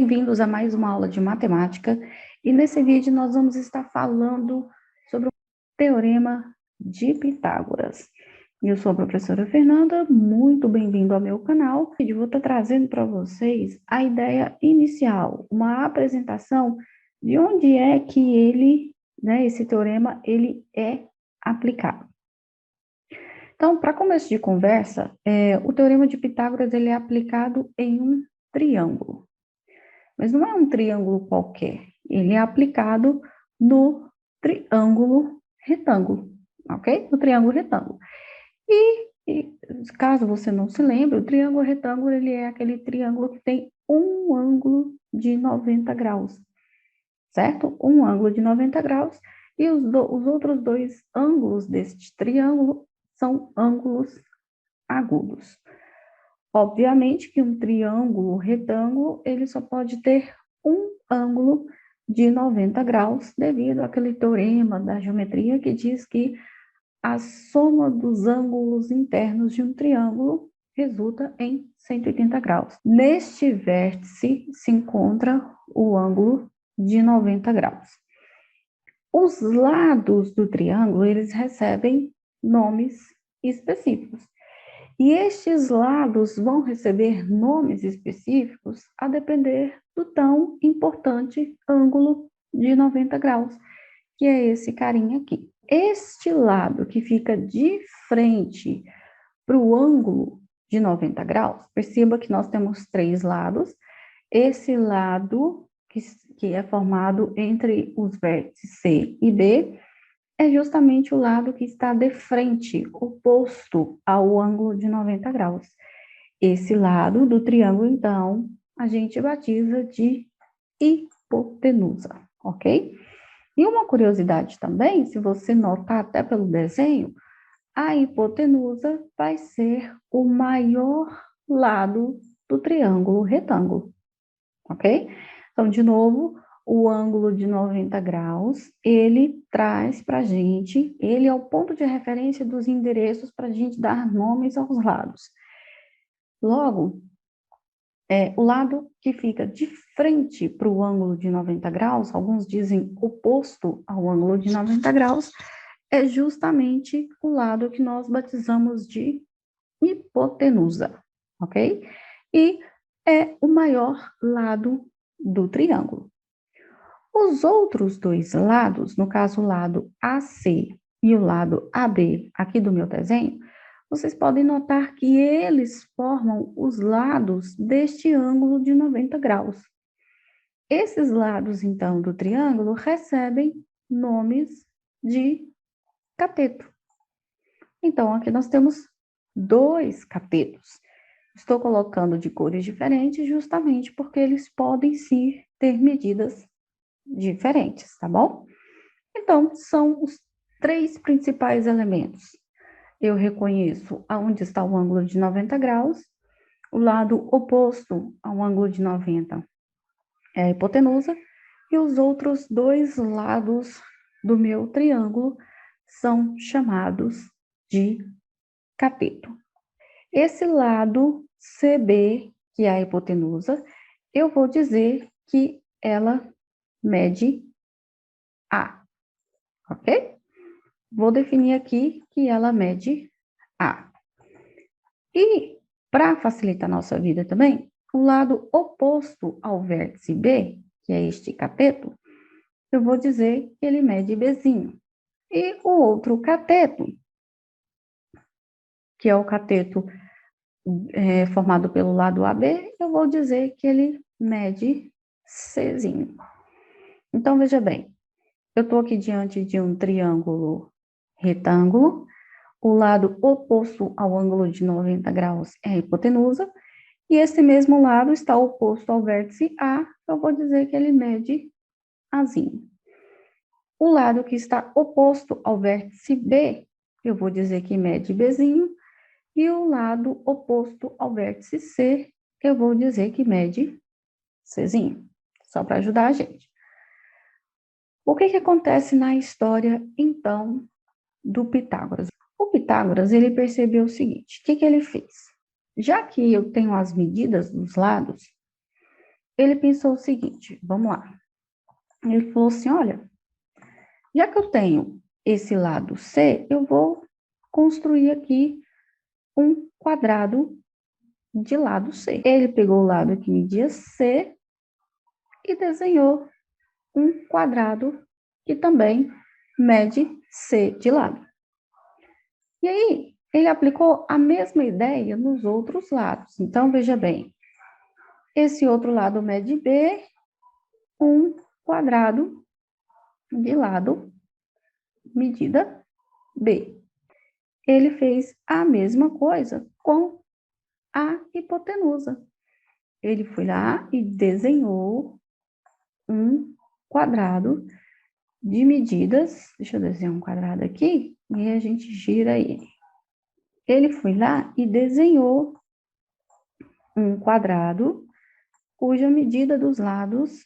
bem-vindos a mais uma aula de matemática e nesse vídeo nós vamos estar falando sobre o Teorema de Pitágoras. Eu sou a professora Fernanda, muito bem-vindo ao meu canal. E vou estar trazendo para vocês a ideia inicial, uma apresentação de onde é que esse teorema, ele é aplicado. Então, para começo de conversa, o Teorema de Pitágoras ele é aplicado em um triângulo. Mas não é um triângulo qualquer, ele é aplicado no triângulo retângulo, ok? No triângulo retângulo. E caso você não se lembre, o triângulo retângulo ele é aquele triângulo que tem um ângulo de 90 graus, certo? Um ângulo de 90 graus, e os outros dois ângulos deste triângulo são ângulos agudos. Obviamente que um triângulo retângulo, ele só pode ter um ângulo de 90 graus, devido àquele teorema da geometria que diz que a soma dos ângulos internos de um triângulo resulta em 180 graus. Neste vértice se encontra o ângulo de 90 graus. Os lados do triângulo, eles recebem nomes específicos. E estes lados vão receber nomes específicos a depender do tão importante ângulo de 90 graus, que é esse carinha aqui. Este lado que fica de frente para o ângulo de 90 graus, perceba que nós temos três lados. Esse lado que é formado entre os vértices C e B, é justamente o lado que está de frente, oposto ao ângulo de 90 graus. Esse lado do triângulo, então, a gente batiza de hipotenusa, ok? E uma curiosidade também, se você notar até pelo desenho, a hipotenusa vai ser o maior lado do triângulo retângulo, ok? Então, de novo, o ângulo de 90 graus, ele traz para a gente, ele é o ponto de referência dos endereços para a gente dar nomes aos lados. Logo, o lado que fica de frente para o ângulo de 90 graus, alguns dizem oposto ao ângulo de 90 graus, é justamente o lado que nós batizamos de hipotenusa, ok? E é o maior lado do triângulo. Os outros dois lados, no caso o lado AC e o lado AB aqui do meu desenho, vocês podem notar que eles formam os lados deste ângulo de 90 graus. Esses lados, então, do triângulo recebem nomes de cateto. Então, aqui nós temos dois catetos. Estou colocando de cores diferentes justamente porque eles podem sim ter medidas diferentes, tá bom? Então, são os três principais elementos. Eu reconheço aonde está o ângulo de 90 graus, o lado oposto ao ângulo de 90 é a hipotenusa, e os outros dois lados do meu triângulo são chamados de cateto. Esse lado CB, que é a hipotenusa, eu vou dizer que ela mede A, ok? Vou definir aqui que ela mede A. E, para facilitar a nossa vida também, o lado oposto ao vértice B, que é este cateto, eu vou dizer que ele mede Bzinho. E o outro cateto, que é o cateto formado pelo lado AB, eu vou dizer que ele mede Czinho. Então, veja bem, eu estou aqui diante de um triângulo retângulo, o lado oposto ao ângulo de 90 graus é a hipotenusa, e esse mesmo lado está oposto ao vértice A, eu vou dizer que ele mede Azinho. O lado que está oposto ao vértice B, eu vou dizer que mede Bzinho, e o lado oposto ao vértice C, eu vou dizer que mede Czinho, só para ajudar a gente. O que acontece na história, então, do Pitágoras? O Pitágoras, ele percebeu o seguinte, o que ele fez? Já que eu tenho as medidas dos lados, ele pensou o seguinte, vamos lá. Ele falou assim, olha, já que eu tenho esse lado C, eu vou construir aqui um quadrado de lado C. Ele pegou o lado que media C e desenhou um quadrado que também mede C de lado. E aí, ele aplicou a mesma ideia nos outros lados. Então, veja bem, esse outro lado mede B, um quadrado de lado, medida B. Ele fez a mesma coisa com a hipotenusa. Ele foi lá e desenhou um quadrado de medidas. Deixa eu desenhar um quadrado aqui e a gente gira ele. Ele foi lá e desenhou um quadrado cuja medida dos lados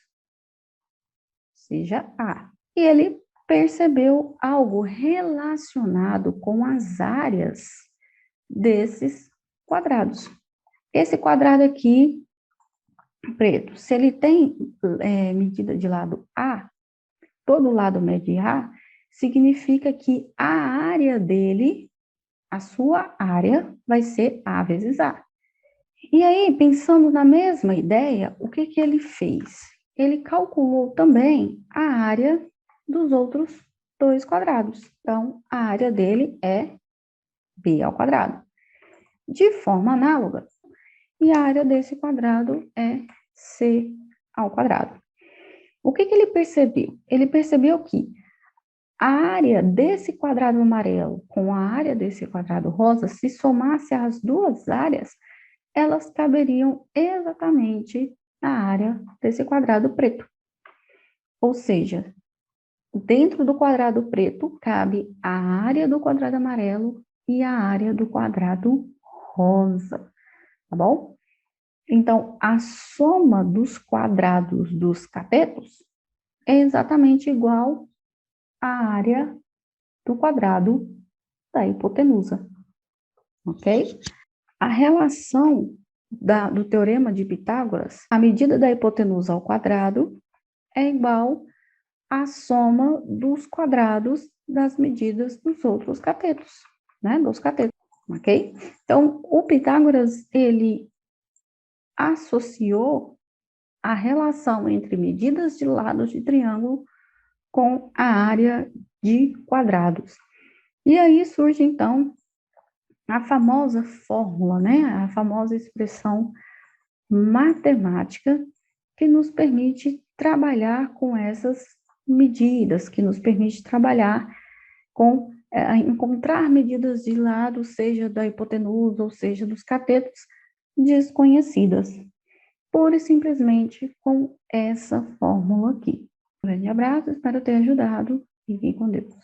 seja A. E ele percebeu algo relacionado com as áreas desses quadrados. Esse quadrado aqui, preto, se ele tem medida de lado A, todo lado mede A, significa que a área dele, a sua área, vai ser A vezes A. E aí, pensando na mesma ideia, o que que ele fez? Ele calculou também a área dos outros dois quadrados. Então, a área dele é B ao quadrado. De forma análoga, e a área desse quadrado é C ao quadrado. O que que ele percebeu? Ele percebeu que a área desse quadrado amarelo com a área desse quadrado rosa, se somasse as duas áreas, elas caberiam exatamente na área desse quadrado preto. Ou seja, dentro do quadrado preto cabe a área do quadrado amarelo e a área do quadrado rosa, tá bom? Então, a soma dos quadrados dos catetos é exatamente igual à área do quadrado da hipotenusa, ok? A relação do teorema de Pitágoras, a medida da hipotenusa ao quadrado é igual à soma dos quadrados das medidas dos outros catetos, né? Dos catetos, ok? Então, o Pitágoras, ele associou a relação entre medidas de lados de triângulo com a área de quadrados. E aí surge, então, a famosa fórmula, né? A famosa expressão matemática que nos permite trabalhar com essas medidas, que nos permite trabalhar com encontrar medidas de lado, seja da hipotenusa ou seja dos catetos, desconhecidas, pura e simplesmente com essa fórmula aqui. Um grande abraço, espero ter ajudado e fiquem com Deus.